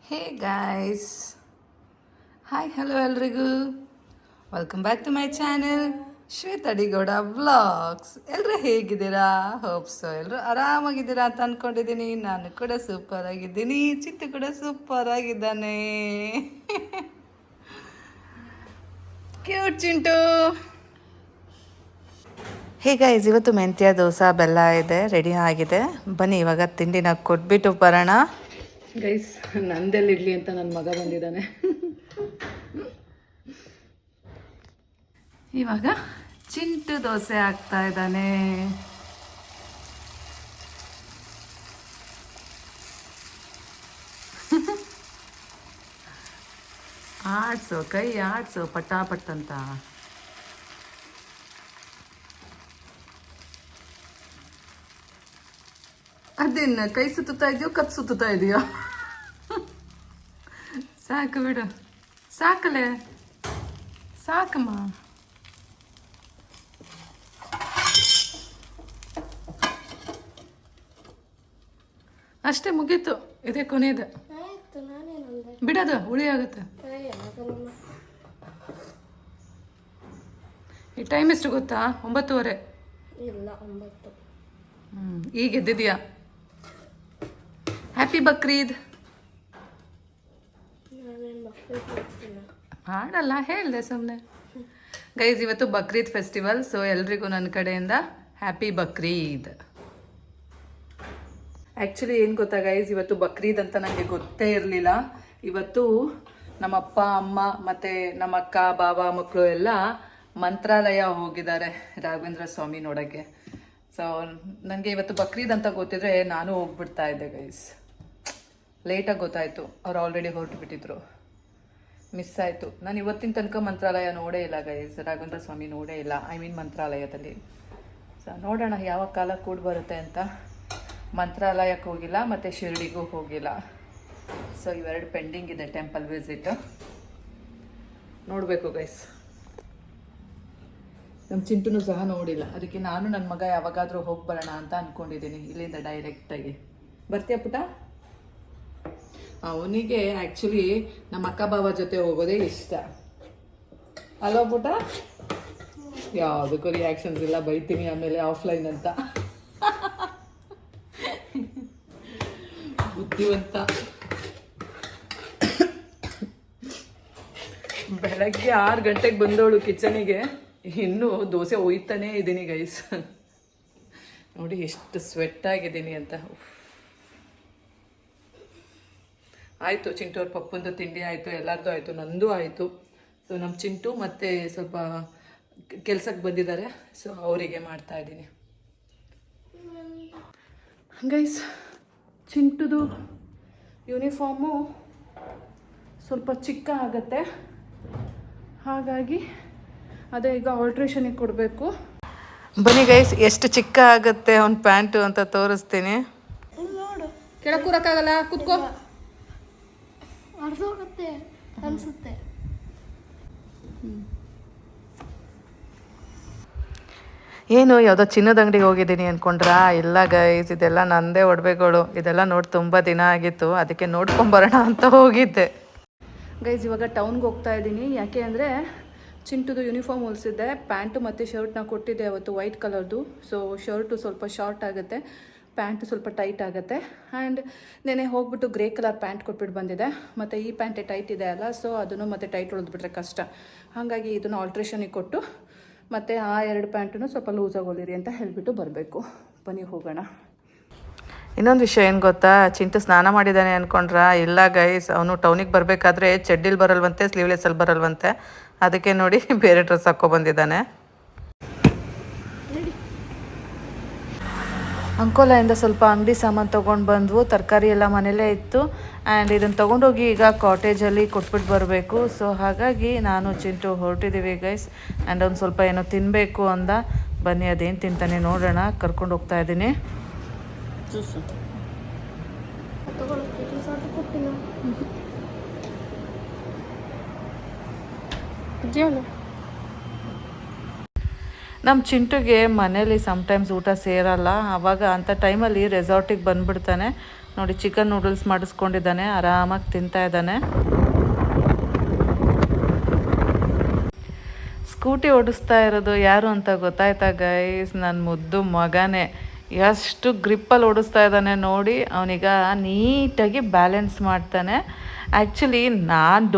ಹೇ guys, hi hello ಎಲ್ರಿಗೂ. Welcome back to my channel Shweta Adigowda vlogs. ಎಲ್ಲರೂ ಹೇಗಿದ್ದೀರಾ? ಹೋಪ್ಸೋ ಎಲ್ಲರೂ ಆರಾಮಾಗಿದ್ದೀರಾ ಅಂತ ಅಂದ್ಕೊಂಡಿದ್ದೀನಿ. ನಾನು ಕೂಡ ಸೂಪರ್ ಆಗಿದ್ದೀನಿ, ಚಿಟ್ಟು ಕೂಡ ಸೂಪರ್ ಆಗಿದ್ದಾನೆ. ಕ್ಯೂಟ್ ಚಿಂಟು. ಹೀಗಾಯ್ಸ್, ಇವತ್ತು ಮೆಂತ್ಯ ದೋಸೆ ಬೆಲ್ಲ ಇದೆ, ರೆಡಿ ಆಗಿದೆ. ಬನ್ನಿ ಇವಾಗ ತಿಂಡಿನ ಕೊಟ್ಬಿಟ್ಟು ಬರೋಣ. ಗೈಸ್, ನಂದೆಲ್ಲಿ ಇಡ್ಲಿ ಅಂತ ನನ್ನ ಮಗ ಬಂದಿದ್ದಾನೆ. ಇವಾಗ ಚಿಂಟು ದೋಸೆ ಆಗ್ತಾ ಇದ್ದಾನೆ. ಆಡ್ಸು, ಕೈ ಆಡ್ಸು ಪಟಾಪಟ್ ಅಂತ. ಅದೇನು ಕೈ ಸುತ್ತಾ ಇದೆಯೋ ಕತ್ ಸುತ್ತಾ ಇದೆಯೋ? ಸಾಕು ಬಿಡು, ಸಾಕಲೆ, ಸಾಕಮ್ಮ. ಅಷ್ಟೇ, ಮುಗೀತು. ಇದೇ ಕೊನೆಯದು. ಬಿಡೋದು ಹುಳಿ ಆಗುತ್ತೆ. ಈ ಟೈಮ್ ಎಷ್ಟು ಗೊತ್ತಾ? 9:30. ಇಲ್ಲ, 9. ಈಗ ಎದ್ದಿದ್ಯಾ? ಹ್ಯಾಪಿ ಬಕ್ರೀದ್. ಹಾಡಲ್ಲ, ಹೇಳಿದೆ ಸುಮ್ಮನೆ. ಗೈಸ್, ಇವತ್ತು ಬಕ್ರೀದ್ ಫೆಸ್ಟಿವಲ್, ಸೊ ಎಲ್ರಿಗೂ ನನ್ನ ಕಡೆಯಿಂದ ಹ್ಯಾಪಿ ಬಕ್ರೀದ್. ಆ್ಯಕ್ಚುಲಿ ಏನು ಗೊತ್ತಾ ಗೈಸ್, ಇವತ್ತು ಬಕ್ರೀದ್ ಅಂತ ನನಗೆ ಗೊತ್ತೇ ಇರಲಿಲ್ಲ. ಇವತ್ತು ನಮ್ಮ ಅಪ್ಪ ಅಮ್ಮ ಮತ್ತು ನಮ್ಮ ಅಕ್ಕ ಬಾವ ಮಕ್ಕಳು ಎಲ್ಲ ಮಂತ್ರಾಲಯ ಹೋಗಿದ್ದಾರೆ ರಾಘವೇಂದ್ರ ಸ್ವಾಮಿ ನೋಡೋಕ್ಕೆ. ಸೊ ನನಗೆ ಇವತ್ತು ಬಕ್ರೀದ್ ಅಂತ ಗೊತ್ತಿದ್ರೆ ನಾನು ಹೋಗ್ಬಿಡ್ತಾ ಇದ್ದೆ ಗೈಸ್. ಲೇಟಾಗಿ ಗೊತ್ತಾಯಿತು, ಅವ್ರು ಆಲ್ರೆಡಿ ಹೊರಟು ಬಿಟ್ಟಿದ್ರು. ಮಿಸ್ ಆಯಿತು. ನಾನು ಇವತ್ತಿನ ತನಕ ಮಂತ್ರಾಲಯ ನೋಡೇ ಇಲ್ಲ ಗೈಸ್, ರಾಘವೇಂದ್ರ ಸ್ವಾಮಿ ನೋಡೇ ಇಲ್ಲ. ಮಂತ್ರಾಲಯದಲ್ಲಿ. ಸೊ ನೋಡೋಣ ಯಾವಾಗ ಕಾಲ ಕೂಡ ಬರುತ್ತೆ ಅಂತ. ಮಂತ್ರಾಲಯಕ್ಕೆ ಹೋಗಿಲ್ಲ ಮತ್ತು ಶಿರ್ಡಿಗೂ ಹೋಗಿಲ್ಲ. ಸೊ ಇವೆರಡು ಪೆಂಡಿಂಗ್ ಇದೆ, ಟೆಂಪಲ್ ವಿಸಿಟ್. ನೋಡಬೇಕು ಗೈಸ್. ನಮ್ಮ ಚಿಂಟುನೂ ಸಹ ನೋಡಿಲ್ಲ, ಅದಕ್ಕೆ ನಾನು ನನ್ನ ಮಗ ಯಾವಾಗಾದರೂ ಹೋಗಿ ಬರೋಣ ಅಂತ ಅಂದ್ಕೊಂಡಿದ್ದೀನಿ, ಇಲ್ಲಿಂದ ಡೈರೆಕ್ಟಾಗಿ. ಬರ್ತೀಯ ಪುಟ? ಅವನಿಗೆ ಆ್ಯಕ್ಚುಲಿ ನಮ್ಮ ಅಕ್ಕ ಬಾವ ಜೊತೆ ಹೋಗೋದೇ ಇಷ್ಟ ಅಲ್ವಾ ಪುಟ? ಯಾವುದಕ್ಕೂ ರಿಯಾಕ್ಷನ್ಸ್ ಇಲ್ಲ, ಬೈತೀನಿ ಆಮೇಲೆ ಆಫ್ಲೈನ್ ಅಂತ. ಬುದ್ಧಿವಂತ. ಬೆಳಗ್ಗೆ 6 ಗಂಟೆಗೆ ಬಂದವಳು ಕಿಚನಿಗೆ, ಇನ್ನೂ ದೋಸೆ ಒಯ್ತಾನೇ ಇದ್ದೀನಿ ಗೈಸ್. ನೋಡಿ ಎಷ್ಟು ಸ್ವೆಟ್ ಆಗಿದ್ದೀನಿ ಅಂತ. ಆಯಿತು, ಚಿಂಟು ಅವ್ರ ಪಪ್ಪಂದು ತಿಂಡಿ ಆಯಿತು, ಎಲ್ಲರದ್ದು ಆಯಿತು, ನಂದು ಆಯಿತು. ಸೊ ನಮ್ಮ ಚಿಂಟು ಮತ್ತು ಸ್ವಲ್ಪ ಕೆಲಸಕ್ಕೆ ಬಂದಿದ್ದಾರೆ, ಸೊ ಅವರಿಗೆ ಮಾಡ್ತಾಯಿದ್ದೀನಿ ಗೈಸ್. ಚಿಂಟುದು ಯೂನಿಫಾರ್ಮು ಸ್ವಲ್ಪ ಚಿಕ್ಕ ಆಗುತ್ತೆ, ಹಾಗಾಗಿ ಅದೇ ಈಗ ಆಲ್ಟ್ರೇಷನಿಗೆ ಕೊಡಬೇಕು. ಬನ್ನಿ ಗೈಸ್, ಎಷ್ಟು ಚಿಕ್ಕ ಆಗುತ್ತೆ ಅವ್ನ ಪ್ಯಾಂಟು ಅಂತ ತೋರಿಸ್ತೀನಿ. ಕೆಳಗೆ ಕೂರಕ್ಕಾಗಲ್ಲ, ಕೂತ್ಕೋ. ಅರ್ಧೋಗುತ್ತೆ ಅನ್ಸುತ್ತೆ. ಏನು ಯಾವುದೋ ಚಿನ್ನದ ಅಂಗಡಿಗೆ ಹೋಗಿದ್ದೀನಿ ಅಂದ್ಕೊಂಡ್ರಾ? ಇಲ್ಲ ಗೈಸ್, ಇದೆಲ್ಲ ನಂದೇ ಒಡವೆಗಳು. ಇದೆಲ್ಲ ನೋಡಿ ತುಂಬ ದಿನ ಆಗಿತ್ತು, ಅದಕ್ಕೆ ನೋಡ್ಕೊಂಬರೋಣ ಅಂತ ಹೋಗಿದ್ದೆ ಗೈಸ್. ಇವಾಗ ಟೌನ್ಗೆ ಹೋಗ್ತಾ ಇದ್ದೀನಿ. ಯಾಕೆ ಅಂದರೆ ಚಿಂಟುದು ಯೂನಿಫಾರ್ಮ್ ಹೊಲಿಸಿದ್ದೆ, ಪ್ಯಾಂಟು ಮತ್ತು ಶರ್ಟ್ನ ಕೊಟ್ಟಿದ್ದೆ ಅವತ್ತು, ವೈಟ್ ಕಲರ್ದು. ಸೊ ಶರ್ಟು ಸ್ವಲ್ಪ ಶಾರ್ಟ್ ಆಗುತ್ತೆ, ಪ್ಯಾಂಟು ಸ್ವಲ್ಪ ಟೈಟ್ ಆಗುತ್ತೆ. ಆ್ಯಂಡ್ ನೆನೆ ಹೋಗ್ಬಿಟ್ಟು ಗ್ರೇ ಕಲರ್ ಪ್ಯಾಂಟ್ ಕೊಟ್ಬಿಟ್ಟು ಬಂದಿದೆ. ಮತ್ತು ಈ ಪ್ಯಾಂಟೇ ಟೈಟ್ ಇದೆ ಅಲ್ಲ, ಸೊ ಅದನ್ನು ಮತ್ತು ಟೈಟ್ ಹೊಲಿದ್ಬಿಟ್ರೆ ಕಷ್ಟ. ಹಾಗಾಗಿ ಇದನ್ನು ಆಲ್ಟ್ರೇಷನಿಗೆ ಕೊಟ್ಟು ಮತ್ತು ಆ 2 ಪ್ಯಾಂಟನ್ನು ಸ್ವಲ್ಪ ಲೂಸಾಗಿ ಹೊಲಿರಿ ಅಂತ ಹೇಳಿಬಿಟ್ಟು ಬರಬೇಕು. ಬನ್ನಿ ಹೋಗೋಣ. ಇನ್ನೊಂದು ವಿಷಯ ಏನು ಗೊತ್ತಾ, ಚಿಂಟು ಸ್ನಾನ ಮಾಡಿದ್ದಾನೆ ಅಂದ್ಕೊಂಡ್ರಾ? ಇಲ್ಲ ಗೈಸ್, ಅವನು ಟೌನಿಗೆ ಬರಬೇಕಾದ್ರೆ ಚಡ್ಡಿಲಿ ಬರಲ್ವಂತೆ, ಸ್ಲೀವ್ಲೆಸ್ಸಲ್ಲಿ ಬರಲ್ವಂತೆ. ಅದಕ್ಕೆ ನೋಡಿ ಬೇರೆ ಡ್ರೆಸ್ ಹಾಕ್ಕೊಬಂದಿದ್ದಾನೆ. ಅಂಕೋಲಾಯಿಂದ ಸ್ವಲ್ಪ ಅಂಗಡಿ ಸಾಮಾನು ತೊಗೊಂಡು ಬಂದ್ವು. ತರಕಾರಿ ಎಲ್ಲ ಮನೇಲೇ ಇತ್ತು. ಆ್ಯಂಡ್ ಇದನ್ನು ತೊಗೊಂಡೋಗಿ ಈಗ ಕಾಟೇಜಲ್ಲಿ ಕೊಟ್ಬಿಟ್ಟು ಬರಬೇಕು. ಸೊ ಹಾಗಾಗಿ ನಾನು ಚಿಂಟು ಹೊರಟಿದ್ದೀವಿ ಗೈಸ್. ಆ್ಯಂಡ್ ಒಂದು ಸ್ವಲ್ಪ ಏನೋ ತಿನ್ನಬೇಕು ಅಂದ. ಬನ್ನಿ ಅದೇನು ತಿಂತಾನೆ ನೋಡೋಣ, ಕರ್ಕೊಂಡು ಹೋಗ್ತಾ ಇದ್ದೀನಿ. ಜ್ಯೂಸು ನಮ್ಮ ಚಿಂಟುಗೆ ಮನೇಲಿ ಸಮ್ಟೈಮ್ಸ್ ಊಟ ಸೇರಲ್ಲ. ಆವಾಗ ಅಂಥ ಟೈಮಲ್ಲಿ ರೆಸಾರ್ಟಿಗೆ ಬಂದುಬಿಡ್ತಾನೆ. ನೋಡಿ ಚಿಕನ್ ನೂಡಲ್ಸ್ ಮಾಡಿಸ್ಕೊಂಡಿದ್ದಾನೆ, ಆರಾಮಾಗಿ ತಿಂತಾ ಇದ್ದಾನೆ. ಸ್ಕೂಟಿ ಓಡಿಸ್ತಾ ಇರೋದು ಯಾರು ಅಂತ ಗೊತ್ತಾಯ್ತಾ ಗೈಸ್? ನನ್ನ ಮುದ್ದು ಮಗನೇ. ಎಷ್ಟು ಗ್ರಿಪ್ಪಲ್ಲಿ ಓಡಿಸ್ತಾ ಇದ್ದಾನೆ ನೋಡಿ. ಅವನೀಗ ನೀಟಾಗಿ ಬ್ಯಾಲೆನ್ಸ್ ಮಾಡ್ತಾನೆ. ಆ್ಯಕ್ಚುಲಿ ನಾನು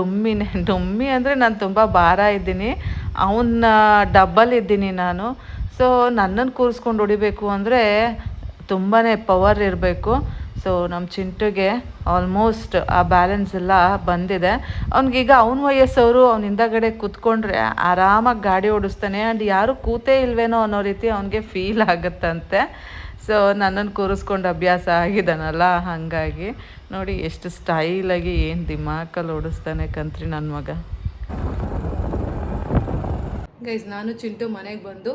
ಡುಮ್ಮಿ ಅಂದರೆ ನಾನು ತುಂಬ ಭಾರ ಇದ್ದೀನಿ, ಅವನ್ನ ಡಬ್ಬಲ್ ಇದ್ದೀನಿ ನಾನು. ಸೊ ನನ್ನನ್ನು ಕೂರಿಸ್ಕೊಂಡು ಹೊಡಿಬೇಕು ಅಂದರೆ ತುಂಬಾ ಪವರ್ ಇರಬೇಕು. ಸೊ ನಮ್ಮ ಚಿಂಟುಗೆ ಆಲ್ಮೋಸ್ಟ್ ಆ ಬ್ಯಾಲೆನ್ಸ್ ಎಲ್ಲ ಬಂದಿದೆ. ಅವ್ನಿಗೀಗ ಅವನ ವಯಸ್ಸವರು ಅವ್ನ ಹಿಂದಗಡೆ ಕೂತ್ಕೊಂಡ್ರೆ ಆರಾಮಾಗಿ ಗಾಡಿ ಓಡಿಸ್ತಾನೆ. ಆ್ಯಂಡ್ ಯಾರೂ ಕೂತೇ ಇಲ್ವೇನೋ ಅನ್ನೋ ರೀತಿ ಅವನಿಗೆ ಫೀಲ್ ಆಗುತ್ತಂತೆ. ಸೊ ನನ್ನನ್ನು ಕೂರಿಸ್ಕೊಂಡು ಅಭ್ಯಾಸ ಆಗಿದ್ದಾನಲ್ಲ, ಹಾಗಾಗಿ ನೋಡಿ ಎಷ್ಟು ಸ್ಟೈಲಾಗಿ ಏನು ದಿಮಾಕಲ್ಲಿ ಓಡಿಸ್ತಾನೆ ಕಂತ್ರಿ ನನ್ನ ಮಗ. ಗೈಸ್, ನಾನು ಚಿಂಟು ಮನೆಗೆ ಬಂದು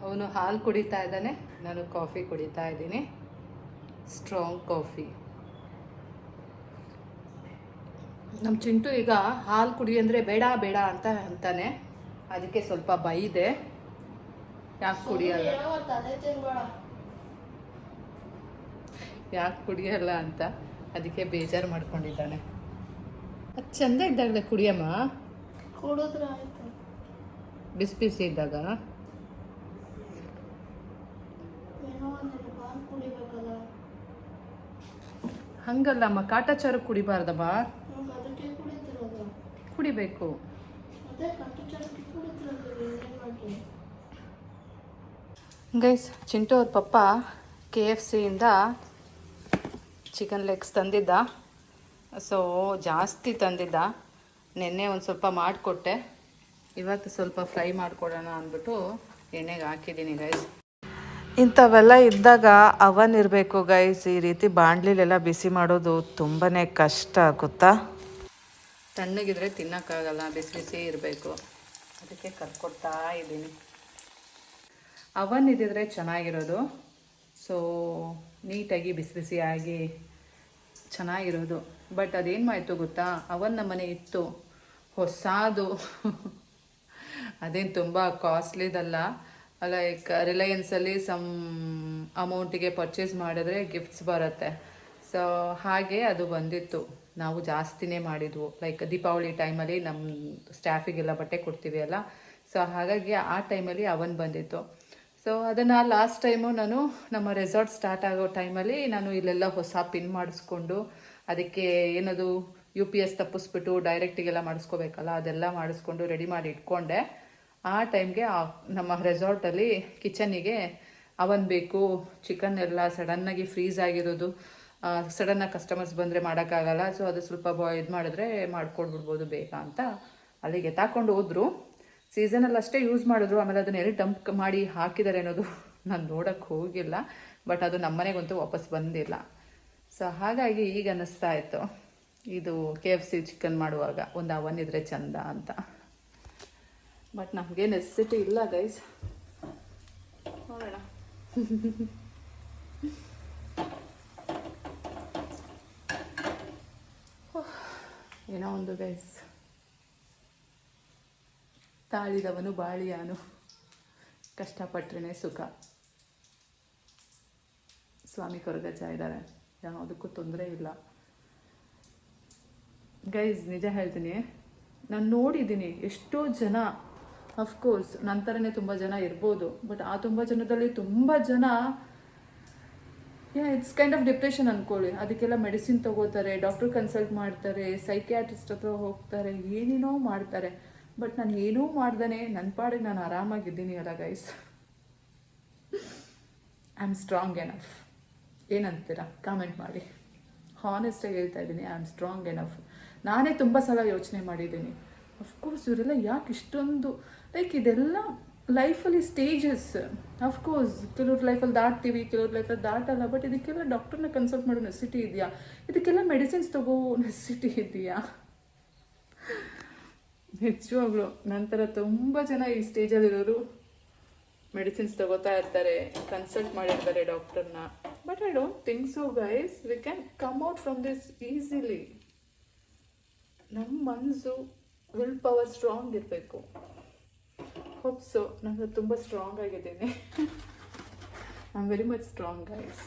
ಅವನು ಹಾಲು ಕುಡಿತಾ ಇದ್ದಾನೆ, ನಾನು ಕಾಫಿ ಕುಡಿತಾ ಇದ್ದೀನಿ, ಸ್ಟ್ರಾಂಗ್ ಕಾಫಿ. ನಮ್ಮ ಚಿಂಟು ಈಗ ಹಾಲು ಕುಡಿ ಅಂದರೆ ಬೇಡ ಬೇಡ ಅಂತ ಅಂತಾನೆ. ಅದಕ್ಕೆ ಸ್ವಲ್ಪ ಬೈದೆ, ಯಾಕೆ ಕುಡಿಯಲ್ಲ ಅಂತ. ಅದಕ್ಕೆ ಬೇಜಾರು ಮಾಡ್ಕೊಂಡಿದ್ದಾನೆ. ಅದು ಚೆಂದ ಇದ್ದಾಗಲೇ ಕುಡಿಯಮ್ಮ, ಕುಡಿದ್ರೆ ಆಯ್ತು. ಬಿಸಿ ಬಿಸಿ ಇದ್ದಾಗ ಏನೋ ಒಂದು ಹಾಲು ಕುಡಿಬೇಕಲ್ಲ. ಹಂಗಲ್ಲಮ್ಮ, ಕಾಟಾಚಾರ ಕುಡಿಬಾರ್ದಮ್ಮ, ಅದಕ್ಕೆ ಕುಡಿತಿರೋದು. ಕುಡಿಬೇಕು. ಅದೇ ಕಾಟಾಚಾರಕ್ಕೆ ಕುಡಿತಿರೋದು. ಏನೇನು ಮಾಡಲಿ ಗೈಸ್, ಚಿಂಟು ಅವ್ರ ಪಪ್ಪ KFCಯಿಂದ ಚಿಕನ್ ಲೆಗ್ಸ್ ತಂದಿದ್ದ. ಸೊ ಜಾಸ್ತಿ ತಂದಿದ್ದ. ನೆನ್ನೆ ಒಂದು ಸ್ವಲ್ಪ ಮಾಡಿಕೊಟ್ಟೆ, ಇವತ್ತು ಸ್ವಲ್ಪ ಫ್ರೈ ಮಾಡಿಕೊಡೋಣ ಅಂದ್ಬಿಟ್ಟು ಎಣ್ಣೆಗೆ ಹಾಕಿದ್ದೀನಿ ಗೈಸ್. ಇಂಥವೆಲ್ಲ ಇದ್ದಾಗ ಅವನ್ ಇರಬೇಕು ಗೈಸ್. ಈ ರೀತಿ ಬಾಣಲಿಲೆಲ್ಲ ಬಿಸಿ ಮಾಡೋದು ತುಂಬಾ ಕಷ್ಟ ಗೊತ್ತಾ. ತಣ್ಣಗಿದ್ರೆ ತಿನ್ನೋಕ್ಕಾಗಲ್ಲ, ಬಿಸಿ ಬಿಸಿ ಇರಬೇಕು. ಅದಕ್ಕೆ ಕರ್ಕೊಡ್ತಾ ಇದ್ದೀನಿ. ಅವನ್ ಇದ್ದಿದ್ರೆ ಚೆನ್ನಾಗಿರೋದು. ಸೊ ನೀಟಾಗಿ ಬಿಸಿ ಬಿಸಿಯಾಗಿ ಚೆನ್ನಾಗಿರೋದು. ಬಟ್ ಅದೇನು ಮಾಡ್ತು ಗೊತ್ತಾ, ಅವನ್ ನಮ್ಮನೆ ಇತ್ತು ಹೊಸದು. ಅದೇನು ತುಂಬ ಕಾಸ್ಟ್ಲಿದಲ್ಲ. ಲೈಕ್ ರಿಲಯನ್ಸಲ್ಲಿ ಸಮ್ ಅಮೌಂಟಿಗೆ ಪರ್ಚೇಸ್ ಮಾಡಿದ್ರೆ ಗಿಫ್ಟ್ಸ್ ಬರುತ್ತೆ. ಸೊ ಹಾಗೆ ಅದು ಬಂದಿತ್ತು. ನಾವು ಜಾಸ್ತಿನೇ ಮಾಡಿದ್ವು. ಲೈಕ್ ದೀಪಾವಳಿ ಟೈಮಲ್ಲಿ ನಮ್ಮ ಸ್ಟಾಫಿಗೆಲ್ಲ ಬಟ್ಟೆ ಕೊಡ್ತೀವಿ ಅಲ್ಲ, ಸೊ ಹಾಗಾಗಿ ಆ ಟೈಮಲ್ಲಿ ಅವನ್ ಬಂದಿತ್ತು. ಸೊ ಅದನ್ನು ಲಾಸ್ಟ್ ಟೈಮು ನಾನು ನಮ್ಮ ರೆಸಾರ್ಟ್ ಸ್ಟಾರ್ಟ್ ಆಗೋ ಟೈಮಲ್ಲಿ ನಾನು ಇಲ್ಲೆಲ್ಲ ಹೊಸ ಪಿನ್ ಮಾಡಿಸ್ಕೊಂಡು, ಅದಕ್ಕೆ ಏನದು UPS ತಪ್ಪಿಸ್ಬಿಟ್ಟು ಡೈರೆಕ್ಟಿಗೆಲ್ಲ ಮಾಡಿಸ್ಕೋಬೇಕಲ್ಲ, ಅದೆಲ್ಲ ಮಾಡಿಸ್ಕೊಂಡು ರೆಡಿ ಮಾಡಿ ಇಟ್ಕೊಂಡೆ. ಆ ಟೈಮ್ಗೆ ನಮ್ಮ ರೆಸಾರ್ಟಲ್ಲಿ ಕಿಚನಿಗೆ ಅವನ್ ಬೇಕು. ಚಿಕನ್ ಎಲ್ಲ ಸಡನ್ನಾಗಿ ಫ್ರೀಸ್ ಆಗಿರೋದು, ಸಡನ್ನಾಗಿ ಕಸ್ಟಮರ್ಸ್ ಬಂದರೆ ಮಾಡೋಕ್ಕಾಗಲ್ಲ. ಸೊ ಅದು ಸ್ವಲ್ಪ ಇದು ಮಾಡಿದ್ರೆ ಮಾಡ್ಕೊಡ್ಬಿಡ್ಬೋದು ಬೇಗ ಅಂತ ಅಲ್ಲಿಗೆ ತಾಕೊಂಡು ಹೋದ್ರು. ಸೀಸನಲ್ಲಿ ಅಷ್ಟೇ ಯೂಸ್ ಮಾಡಿದ್ರು. ಆಮೇಲೆ ಅದನ್ನ ಎಲ್ಲಿ ಡಂಪ್ ಮಾಡಿ ಹಾಕಿದ್ದಾರೆ ಅನ್ನೋದು ನಾನು ನೋಡೋಕ್ಕೆ ಹೋಗಿಲ್ಲ. ಬಟ್ ಅದು ನಮ್ಮನೆಗಂತೂ ವಾಪಸ್ ಬಂದಿಲ್ಲ. ಸೊ ಹಾಗಾಗಿ ಈಗ ಅನ್ನಿಸ್ತಾ ಇತ್ತು, ಇದು KFC ಚಿಕನ್ ಮಾಡುವಾಗ ಒಂದು ಅವನ್ ಇದ್ರೆ ಚಂದ ಅಂತ. ಬಟ್ ನಮಗೆ ನೆಸೆಸಿಟಿ ಇಲ್ಲ ಗೈಸ್, ನೋಡೋಣ. ಏನೋ ಒಂದು ಗೈಸ್, ತಾಳಿದವನು ಬಾಳಿಯಾನು, ಕಷ್ಟಪಟ್ರೇ ಸುಖ. ಸ್ವಾಮಿ ಕೊರಗಜ್ಜ ಇದ್ದಾರೆ, ಯಾವುದಕ್ಕೂ ತೊಂದರೆ ಇಲ್ಲ ಗೈಸ್. ನಿಜ ಹೇಳ್ತೀನಿ, ನಾನು ನೋಡಿದ್ದೀನಿ ಎಷ್ಟೋ ಜನ, ಅಫ್ಕೋರ್ಸ್ ನನ್ನ ಥರನೇ ತುಂಬ ಜನ ಇರ್ಬೋದು, ಬಟ್ ಆ ತುಂಬ ಜನದಲ್ಲಿ ತುಂಬ ಜನ ಇಟ್ಸ್ ಕೈಂಡ್ ಆಫ್ ಡಿಪ್ರೆಷನ್ ಅಂದ್ಕೊಳ್ಳಿ. ಅದಕ್ಕೆಲ್ಲ ಮೆಡಿಸಿನ್ ತೊಗೋತಾರೆ, ಡಾಕ್ಟರ್ ಕನ್ಸಲ್ಟ್ ಮಾಡ್ತಾರೆ, ಸೈಕ್ಯಾಟ್ರಿಸ್ಟ್ ಹತ್ರ ಹೋಗ್ತಾರೆ, ಏನೇನೋ ಮಾಡ್ತಾರೆ. ಬಟ್ ನಾನು ಏನೂ ಮಾಡ್ದೇ ನನ್ನ ಪಾಡಿಗೆ ನಾನು ಆರಾಮಾಗಿದ್ದೀನಿ ಅಲ್ಲ guys. I am strong enough. ಏನಂತೀರಾ ಕಾಮೆಂಟ್ ಮಾಡಿ. ಹಾನೆಸ್ಟಾಗಿ ಹೇಳ್ತಾ ಇದ್ದೀನಿ, ಐ ಆಮ್ ಸ್ಟ್ರಾಂಗ್ ಎನಫ್. ನಾನೇ ತುಂಬ ಸಲ ಯೋಚನೆ ಮಾಡಿದ್ದೀನಿ, ಅಫ್ಕೋರ್ಸ್ ಇವರೆಲ್ಲ ಯಾಕೆ ಇಷ್ಟೊಂದು ಲೈಕ್ ಇದೆಲ್ಲ ಲೈಫಲ್ಲಿ ಸ್ಟೇಜಸ್. ಅಫ್ಕೋರ್ಸ್ ಕೆಲವ್ರ ಲೈಫಲ್ಲಿ ದಾಟ್ತೀವಿ, ಕೆಲವ್ರ ಲೈಫಲ್ಲಿ ದಾಟಲ್ಲ. ಬಟ್ ಇದಕ್ಕೆಲ್ಲ ಡಾಕ್ಟರ್ನ ಕನ್ಸಲ್ಟ್ ಮಾಡೋ ನೆಸಿಟಿ ಇದೆಯಾ? ಇದಕ್ಕೆಲ್ಲ ಮೆಡಿಸಿನ್ಸ್ ತಗೋ ನೆಸಿಟಿ ಇದೆಯಾ? ನಿಜವಾಗ್ಲು ನಂತರ ತುಂಬ ಜನ ಈ ಸ್ಟೇಜಲ್ಲಿರೋರು ಮೆಡಿಸಿನ್ಸ್ ತಗೋತಾ ಇರ್ತಾರೆ, ಕನ್ಸಲ್ಟ್ ಮಾಡಿರ್ತಾರೆ ಡಾಕ್ಟರ್ನ. But I don't think so guys, we can come out from this easily. ನಮ್ಮ ಮನಸ್ಸು ವಿಲ್ ಪವರ್ ಸ್ಟ್ರಾಂಗ್ ಇರಬೇಕು. Hope so. ನಾನು ತುಂಬ ಸ್ಟ್ರಾಂಗ್ ಆಗಿದ್ದೀನಿ. I am very much strong guys.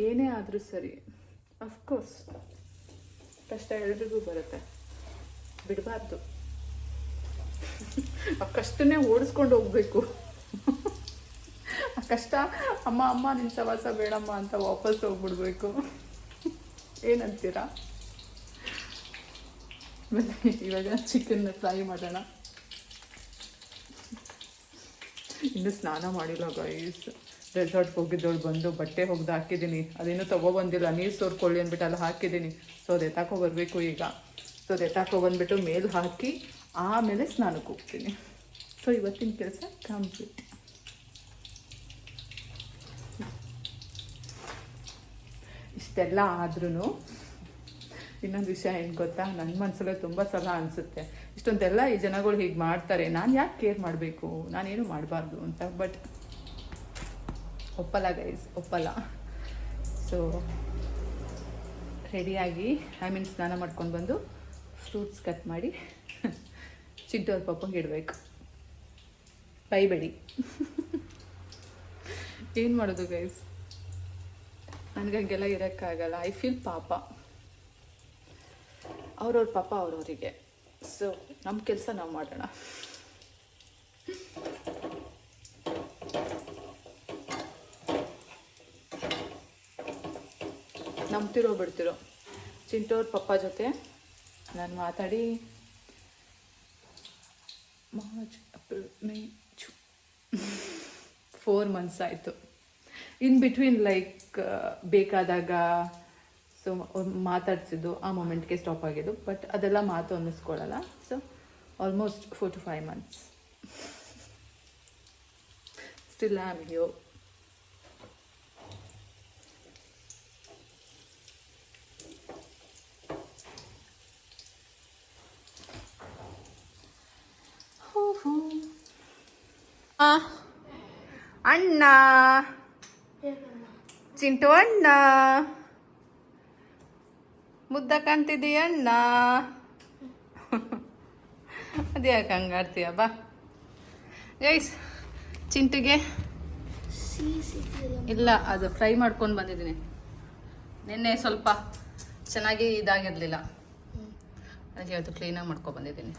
ಏನೇ ಆದರೂ ಸರಿ ಅಫ್ಕೋರ್ಸ್ ಕಷ್ಟ ಎಲ್ರಿಗೂ ಬರುತ್ತೆ, ಬಿಡಬಾರ್ದು. ಆ ಕಷ್ಟನೇ ಓಡಿಸ್ಕೊಂಡು ಹೋಗ್ಬೇಕು. ಆ ಕಷ್ಟ ಅಮ್ಮ ಅಮ್ಮ ನಿನ್ನ ಸವಾಸ ಬೇಡಮ್ಮ ಅಂತ ವಾಪಸ್ ಹೋಗ್ಬಿಡ್ಬೇಕು. ಏನಂತೀರಾ? ಇವಾಗ ಚಿಕನ್ ಫ್ರೈ ಮಾಡೋಣ. ಇನ್ನೂ ಸ್ನಾನ ಮಾಡಿಲ್ಲ ಗೈಸ್. ರೆಸಾರ್ಟ್ಗೆ ಹೋಗಿದ್ದವಳು ಬಂದು ಬಟ್ಟೆ ಒಗ್ದು ಹಾಕಿದ್ದೀನಿ, ಅದೇನೂ ತೊಗೊಬಂದಿಲ್ಲ. ನೀರು ಸೋರ್ಕೊಳ್ಳಿ ಅಂದ್ಬಿಟ್ಟು ಅಲ್ಲಿ ಹಾಕಿದ್ದೀನಿ. ಸೊ ಅದು ಎತ್ತಾಕೊ ಬರಬೇಕು ಈಗ. ಸೊ ಅದು ಎತ್ತಾಕೊ ಬಂದುಬಿಟ್ಟು ಮೇಲೆ ಹಾಕಿ ಆಮೇಲೆ ಸ್ನಾನಕ್ಕೆ ಹೋಗ್ತೀನಿ. ಸೊ ಇವತ್ತಿನ ಕೆಲಸ ಕಂಪ್ಲೀಟ್. ಇಷ್ಟೆಲ್ಲ ಆದ್ರೂ ಇನ್ನೊಂದು ವಿಷಯ ಏನು ಗೊತ್ತಾ, ನನ್ನ ಮನಸ್ಸಲ್ಲೇ ತುಂಬ ಸಲ ಅನಿಸುತ್ತೆ, ಇಷ್ಟೊಂದೆಲ್ಲ ಈ ಜನಗಳು ಹೀಗೆ ಮಾಡ್ತಾರೆ, ನಾನು ಯಾಕೆ ಕೇರ್ ಮಾಡಬೇಕು, ನಾನೇನು ಮಾಡಬಾರ್ದು ಅಂತ. ಬಟ್ ಒಪ್ಪಲ್ಲ ಗೈಸ್, ಒಪ್ಪಲ್ಲ. ಸೊ ರೆಡಿಯಾಗಿ ಸ್ನಾನ ಮಾಡ್ಕೊಂಡು ಬಂದು ಫ್ರೂಟ್ಸ್ ಕಟ್ ಮಾಡಿ ಚಿಂಟು ಅವ್ರ ಪಪ್ಪಂಗೆ ಇಡಬೇಕು. ಬೈಬೇಡಿ. ಏನು ಮಾಡೋದು ಗೈಸ್, ನನಗೆ ಹಂಗೆಲ್ಲ ಇರೋಕ್ಕಾಗಲ್ಲ. ಐ ಫೀಲ್ ಪಾಪ. ಅವ್ರವ್ರ ಪಾಪ ಅವ್ರವರಿಗೆ. ಸೊ ನಮ್ಮ ಕೆಲಸ ನಾವು ಮಾಡೋಣ. ನಂಬ್ತಿರೋ ಬಿಡ್ತಿರೋ ಚಿಂಟೋರ್ ಪಪ್ಪ ಜೊತೆ ನಾನು ಮಾತಾಡಿ ಮಾರ್ಚ್ ಏಪ್ರಿಲ್ ಮೇ 4 months ಆಯಿತು. ಇನ್ ಬಿಟ್ವೀನ್ ಲೈಕ್ ಬೇಕಾದಾಗ ಸೊ ಮಾತಾಡ್ಸಿದ್ದು ಆ ಮೊಮೆಂಟ್ಗೆ ಸ್ಟಾಪ್ ಆಗಿದ್ದು. ಬಟ್ ಅದೆಲ್ಲ ಮಾತು ಅನ್ನಿಸ್ಕೊಳ್ಳಲ್ಲ. So almost 4 to 5 months still I am here. ಅಣ್ಣ, ಚಿಂಟು ಅಣ್ಣ, ಮುದ್ದ ಕಾಣ್ತಿದ್ದೀಯ ಅಣ್ಣ. ಅದ್ಯಾಕೆ ಹಂಗಾಡ್ತೀಯ? ಬಾ ಗೈಸ್, ಚಿಂಟಿಗೆ ಇಲ್ಲ, ಅದು ಫ್ರೈ ಮಾಡ್ಕೊಂಡು ಬಂದಿದ್ದೀನಿ. ನಿನ್ನೆ ಸ್ವಲ್ಪ ಚೆನ್ನಾಗಿ ಇದಾಗಿರಲಿಲ್ಲ, ಅದಕ್ಕೆ ಇವತ್ತು ಕ್ಲೀನಾಗಿ ಮಾಡ್ಕೊಂಡು ಬಂದಿದ್ದೀನಿ.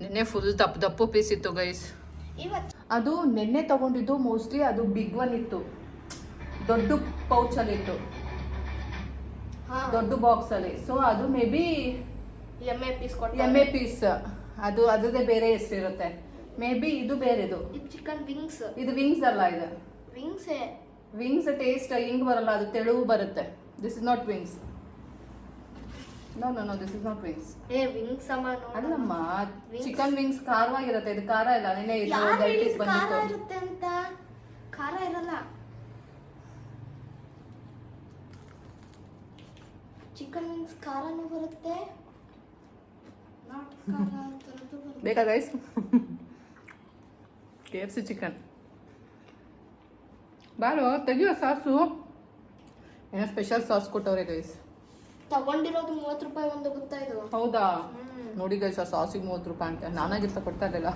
ನಿನ್ನೆ ಫುಲ್ ದಪ್ಪು ಪೀಸ್ ಇತ್ತು ಗೈಸ್. ಅದು ನೆನ್ನೆ ತಗೊಂಡಿದ್ದು ಮೋಸ್ಟ್ಲಿ ಅದು ಬಿಗ್ ಒನ್ ಇತ್ತು, ದೊಡ್ಡ ಪೌಚಲ್ಲಿ ಇತ್ತು, ದೊಡ್ಡ ಬಾಕ್ಸ್ ಅಲ್ಲಿ. ಸೊ ಅದು ಮೇ ಬಿ ಎಮ್ಮೆ ಪೀಸ್, ಅದು ಅದರದೇ ಬೇರೆ ಹೆಸರಿರುತ್ತೆ. ಮೇ ಬಿ ಇದು ಬೇರೆದು. Chicken wings. ಇದು ವಿಂಗ್ಸ್ ಅಲ್ಲ, ಇದು ವಿಂಗ್ಸ್ ಟೇಸ್ಟ್ ಹಿಂಗ್ ಬರಲ್ಲ, ಅದು ತೆಳುವು ಬರುತ್ತೆ. This is not wings. No this is not wings. Wings ಅಲ್ಲಮ್ಮ, ಚಿಕನ್ ವಿಂಗ್ಸ್ ಖಾರವಾಗಿರುತ್ತೆ, ಇದು ಖಾರ ಇಲ್ಲ. ನೆನ್ನೆ ಇದು ಇರುತ್ತೆ ಅಂತ. ಖಾರ ಇರಲ್ಲ. ಚಿಕನ್ ವಿಂಗ್ಸ್ ಖಾರನೂ ಬರುತ್ತೆ. ಬೇಕಾ ಗೈಸ್? KFC ಚಿಕನ್ ಬಾರೋ, ತೆಗಿಯೋ ಸಾಸು. ಏನೋ ಸ್ಪೆಷಲ್ ಸಾಸ್ ಕೊಟ್ಟವ್ರೆ ಗೈಸ್. ತಗೊಂಡಿರೋದು 30 ರೂಪಾಯಿ ಒಂದು, ಗೊತ್ತಾ ಇದು? ಹೌದಾ? ನೋಡಿ ಗೈಸ್, ಆ ಸಾಸಿಗೆ 30 ರೂಪಾಯಿ ಅಂತ. ನಾನಾಗಿರ್ತ ಕೊಡ್ತಾ ಇರಲಿಲ್ಲ.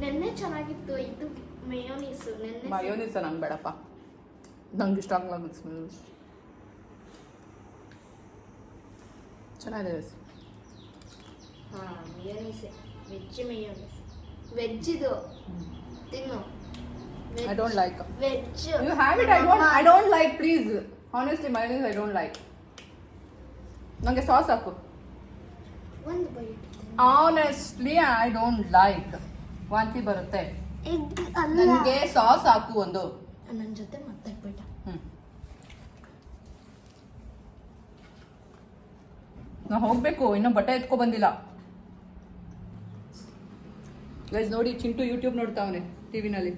ನೆನ್ನೆ ಚೆನ್ನಾಗಿತ್ತು. ಇದು ಮಯೋನೀಸ್. ಮಯೋನೀಸ್ ನಂಗೆ ಬೇಡಪ್ಪ, ನಂಗೆ ಇಷ್ಟ ಆಗಲ್ಲ ಸ್ಮೆಲ್. ಚೆನ್ನಾಗಿದೆ guys. Mayonnaise, veg mayonnaise. Veg ಇದು ತಿನ್ನು. I don't like. Veg. You have it. I don't like. Please, honestly, mayonnaise I don't like. ನಂಗೆ ಸಾಸ್ ಹಾಕು. ಒಂದು byte. Honestly, I don't like. ವಾಂತಿ ಬರುತ್ತೆ. ನನಗೆ ಸಾಸ್ ಹಾಕು ಒಂದು. ನನ್ನ ಜೊತೆ ಮಾತಾಡ್ಬೇಡ. ನಾ ಹೋಗ್ಬೇಕು, ಇನ್ನೂ ಬಟ್ಟೆ ಎತ್ಕೊ ಬಂದಿಲ್ಲ. ಗೈಸ್ ನೋಡಿ, ಚಿಂಟು ಯೂಟ್ಯೂಬ್ ನೋಡ್ತಾವನೆ ಟಿವಿನಲ್ಲಿ.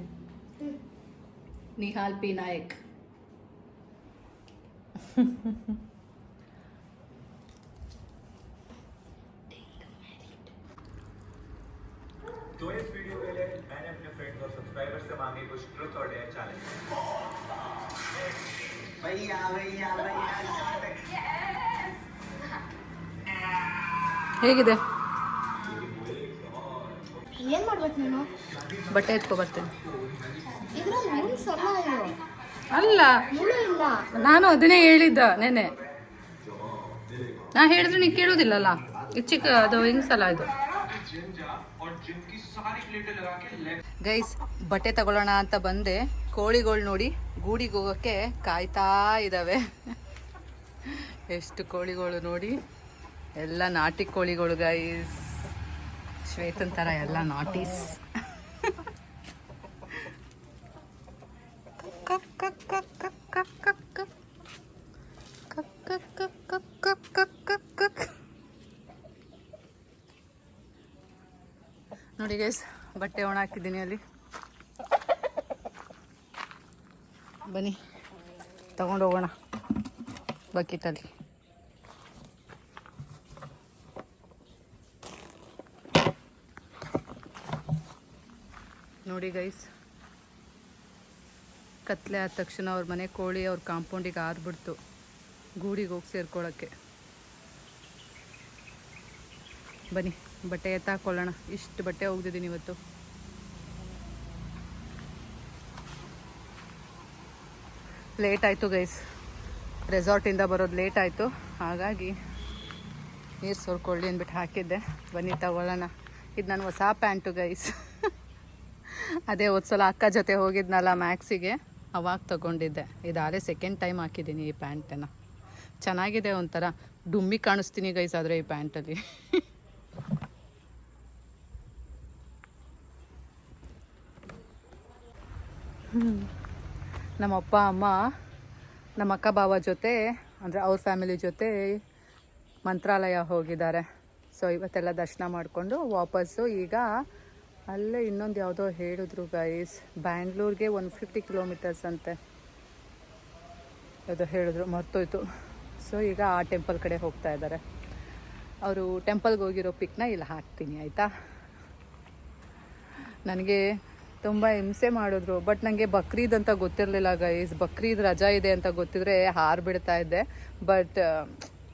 ನಿಹಾಲ್ ಪಿ ನಾಯಕ್. तो इस वीडियो के लिए मैंने अपने फ्रेंड्स और सब्सक्राइबर्स से मांगे कुछ ट्रुथ और डेयर चैलेंज। भैया भैया भैया ಹೇಗಿದೆ? ಏನ್ ಮಾಡ್ಬೇಕು ನೀನು? ಬಟ್ಟೆ ಎತ್ಕೊ ಬರ್ತೇನೆ. ಇದ್ರಲ್ಲಿ ವಿಂಗ್ಸ್ ಅಲ್ಲ ಇದು. ಅಲ್ಲ, ಮುಳ್ಳು ಇಲ್ಲ. ನಾನು ಅದನ್ನೇ ಹೇಳಿದ್ದ ನೆನೆ. ನಾ ಹೇಳಿದ್ರೆ ನೀ ಕೇಳೋದಿಲ್ಲಲ್ಲ. ಇದು ಚಿಕ್ಕ ಅದು ಹಿಂಗ್ಸಲ್ಲ ಇದು. ಗೈಸ್, ಬಟ್ಟೆ ತಗೊಳ್ಳೋಣ ಅಂತ ಬಂದೆ. ಕೋಳಿಗಳು ನೋಡಿ ಗೂಡಿಗೆ ಹೋಗೋಕ್ಕೆ ಕಾಯ್ತಾ ಇದ್ದಾವೆ. ಎಷ್ಟು ಕೋಳಿಗಳು ನೋಡಿ, ಎಲ್ಲ ನಾಟಿ ಕೋಳಿಗಳು ಗೈಸ್. ಶ್ವೇತನ್ ಥರ ಎಲ್ಲ ನಾಟೀಸ್. ನೋಡಿ ಗೈಸ್, ಬಟ್ಟೆ ಒಣ ಹಾಕಿದ್ದೀನಿ ಅಲ್ಲಿ. ಬನ್ನಿ ತಗೊಂಡು ಹೋಗೋಣ ಬಕೆಟಲ್ಲಿ. ನೋಡಿ ಗೈಸ್, ಕತ್ಲೆ ಆದ ತಕ್ಷಣ ಅವ್ರ ಮನೆ ಕೋಳಿ ಅವ್ರ ಕಾಂಪೌಂಡಿಗೆ ಆರ್ಬಿಡ್ತು ಗೂಡಿಗೆ ಹೋಗಿ ಸೇರ್ಕೊಳ್ಳೋಕ್ಕೆ. ಬನ್ನಿ ಬಟ್ಟೆ ಎತ್ತಾಕೊಳ್ಳೋಣ. ಇಷ್ಟು ಬಟ್ಟೆ ಒಗ್ದಿದ್ದೀನಿ ಇವತ್ತು. ಲೇಟ್ ಆಯಿತು ಗೈಸ್, ರೆಸಾರ್ಟಿಂದ ಬರೋದು ಲೇಟ್ ಆಯಿತು. ಹಾಗಾಗಿ ನೀರು ಸೋರ್ಕೊಳ್ಳಿ ಅಂದ್ಬಿಟ್ಟು ಹಾಕಿದ್ದೆ. ಬನ್ನಿ ತಗೊಳ್ಳೋಣ. ಇದು ನನ್ನ ಹೊಸ ಪ್ಯಾಂಟು ಗೈಸ್. ಅದೇ ಸಲ ಅಕ್ಕ ಜೊತೆ ಹೋಗಿದ್ನಲ್ಲ ಮ್ಯಾಕ್ಸಿಗೆ, ಅವಾಗ ತಗೊಂಡಿದ್ದೆ. ಇದಾದರೆ ಸೆಕೆಂಡ್ ಟೈಮ್ ಹಾಕಿದ್ದೀನಿ ಈ ಪ್ಯಾಂಟನ್ನು. ಚೆನ್ನಾಗಿದೆ, ಒಂಥರ ಡುಮ್ಮಿ ಕಾಣಿಸ್ತೀನಿ ಗೈಸ್ ಆದರೆ ಈ ಪ್ಯಾಂಟಲ್ಲಿ. ನಮ್ಮ ಅಪ್ಪ ಅಮ್ಮ ನಮ್ಮ ಅಕ್ಕ ಬಾವ ಜೊತೆ, ಅಂದರೆ ಅವ್ರ ಫ್ಯಾಮಿಲಿ ಜೊತೆ ಮಂತ್ರಾಲಯ ಹೋಗಿದ್ದಾರೆ. ಸೊ ಇವತ್ತೆಲ್ಲ ದರ್ಶನ ಮಾಡಿಕೊಂಡು ವಾಪಸ್ಸು ಈಗ ಅಲ್ಲೇ ಇನ್ನೊಂದು ಯಾವುದೋ ಹೇಳಿದ್ರು ಗೈಸ್, ಬ್ಯಾಂಗ್ಳೂರಿಗೆ 150 ಕಿಲೋಮೀಟರ್ಸ್ ಅಂತೆ. ಅದು ಹೇಳಿದ್ರು, ಮರ್ತೋಯ್ತು. ಸೊ ಈಗ ಆ ಟೆಂಪಲ್ ಕಡೆ ಹೋಗ್ತಾ ಇದ್ದಾರೆ. ಅವರು ಟೆಂಪಲ್ಗೆ ಹೋಗಿರೋ ಪಿಕ್ನ ಇಲ್ಲಿ ಹಾಕ್ತೀನಿ ಆಯಿತಾ. ನನಗೆ ತುಂಬ ಹಿಂಸೆ ಮಾಡಿದ್ರು, ಬಟ್ ನನಗೆ ಬಕ್ರೀದ್ ಅಂತ ಗೊತ್ತಿರಲಿಲ್ಲ ಗೈಸ್. ಬಕ್ರೀದ್ ರಜಾ ಇದೆ ಅಂತ ಗೊತ್ತಿದ್ರೆ ಹಾರ್ಬಿಡ್ತಾ ಇದ್ದೆ. ಬಟ್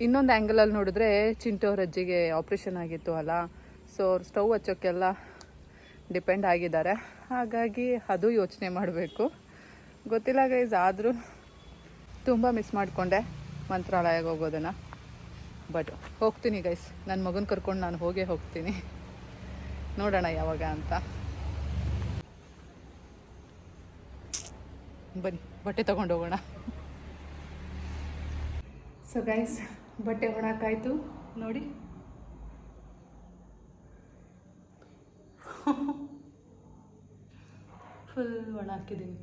ಇನ್ನೊಂದು ಆ್ಯಂಗಲಲ್ಲಿ ನೋಡಿದ್ರೆ ಚಿಂಟು ಅವ್ರ ಅಜ್ಜಿಗೆ ಆಪ್ರೇಷನ್ ಆಗಿತ್ತು ಅಲ್ಲ, ಸೊ ಅವ್ರು ಸ್ಟವ್ ಹಚ್ಚೋಕ್ಕೆಲ್ಲ ಡಿಪೆಂಡ್ ಆಗಿದ್ದಾರೆ. ಹಾಗಾಗಿ ಅದು ಯೋಚನೆ ಮಾಡಬೇಕು. ಗೊತ್ತಿಲ್ಲ ಗೈಸ್, ಆದರೂ ತುಂಬ ಮಿಸ್ ಮಾಡಿಕೊಂಡೆ ಮಂತ್ರಾಲಯಕ್ಕೆ ಹೋಗೋದನ್ನು. ಬಟ್ ಹೋಗ್ತೀನಿ ಗೈಸ್, ನನ್ನ ಮಗನ ಕರ್ಕೊಂಡು ನಾನು ಹೋಗ್ತೀನಿ. ನೋಡೋಣ ಯಾವಾಗ ಅಂತ. ಬನ್ನಿ ಬಟ್ಟೆ ತಗೊಂಡು ಹೋಗೋಣ. ಸೊ ಗೈಸ್, ಬಟ್ಟೆ ಒಣಕಾಯ್ತು ನೋಡಿ. ಫುಲ್ ಒಣ ಹಾಕಿದ್ದೀನಿ.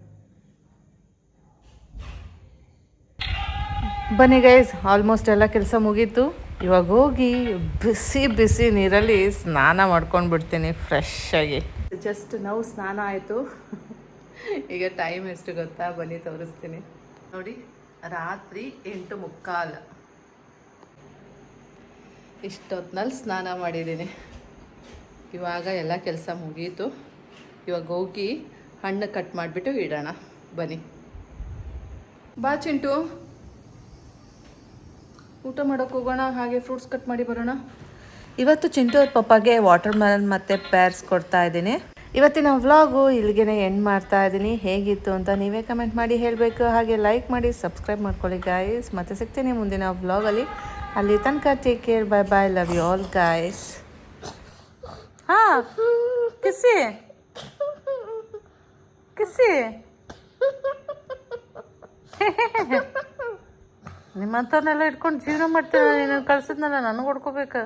ಬನ್ನಿ ಗೈಸ್, ಆಲ್ಮೋಸ್ಟ್ ಎಲ್ಲ ಕೆಲಸ ಮುಗೀತು. ಇವಾಗ ಹೋಗಿ ಬಿಸಿ ಬಿಸಿ ನೀರಲ್ಲಿ ಸ್ನಾನ ಮಾಡ್ಕೊಂಡು ಬಿಡ್ತೀನಿ ಫ್ರೆಶ್ ಆಗಿ. ಜಸ್ಟ್ ನಾವು ಸ್ನಾನ ಆಯಿತು. ಈಗ ಟೈಮ್ ಎಷ್ಟು ಗೊತ್ತಾ, ಬನ್ನಿ ತೋರಿಸ್ತೀನಿ ನೋಡಿ. ರಾತ್ರಿ 8:15. ಇಷ್ಟೊತ್ತಿನಲ್ಲಿ ಸ್ನಾನ ಮಾಡಿದ್ದೀನಿ. ಇವಾಗ ಎಲ್ಲ ಕೆಲಸ ಮುಗೀತು. ಇವಾಗ ಹೋಗಿ ಹಣ್ಣು ಕಟ್ ಮಾಡಿಬಿಟ್ಟು ಇಡೋಣ. ಬನ್ನಿ ಬಾ ಚಿಂಟು, ಊಟ ಮಾಡೋಕ್ಕೆ ಹೋಗೋಣ. ಹಾಗೆ ಫ್ರೂಟ್ಸ್ ಕಟ್ ಮಾಡಿ ಬರೋಣ. ಇವತ್ತು ಚಿಂಟು ಅವ್ರ ಪಪ್ಪಾಗೆ ವಾಟರ್ ಮೆಲನ್ ಮತ್ತು ಪೇರ್ಸ್ ಕೊಡ್ತಾ ಇದ್ದೀನಿ. ಇವತ್ತಿನ ವ್ಲಾಗು ಇಲ್ಲಿಗೆ ಎಂಡ್ ಮಾಡ್ತಾ ಇದ್ದೀನಿ. ಹೇಗಿತ್ತು ಅಂತ ನೀವೇ ಕಮೆಂಟ್ ಮಾಡಿ ಹೇಳಬೇಕು. ಹಾಗೆ ಲೈಕ್ ಮಾಡಿ, ಸಬ್ಸ್ಕ್ರೈಬ್ ಮಾಡ್ಕೊಳ್ಳಿ ಗಾಯ್ಸ್. ಮತ್ತೆ ಸಿಗ್ತೀನಿ ಮುಂದಿನ ವ್ಲಾಗಲ್ಲಿ. ಅಲ್ಲಿ ತನಕ take care, bye bye, love you all guys. ಹಾಂ, ಕಿಸ್ಸಿ ಕಿಸ್ಸಿ. ನಿಮ್ಮಂಥವ್ರನ್ನೆಲ್ಲ ಇಟ್ಕೊಂಡು ಜೀವನ ಮಾಡ್ತೀರ. ನೀನು ಕಳ್ಸಿದ್ನಲ್ಲ ನನಗೆ ಹೊಡ್ಕೋಬೇಕಾ?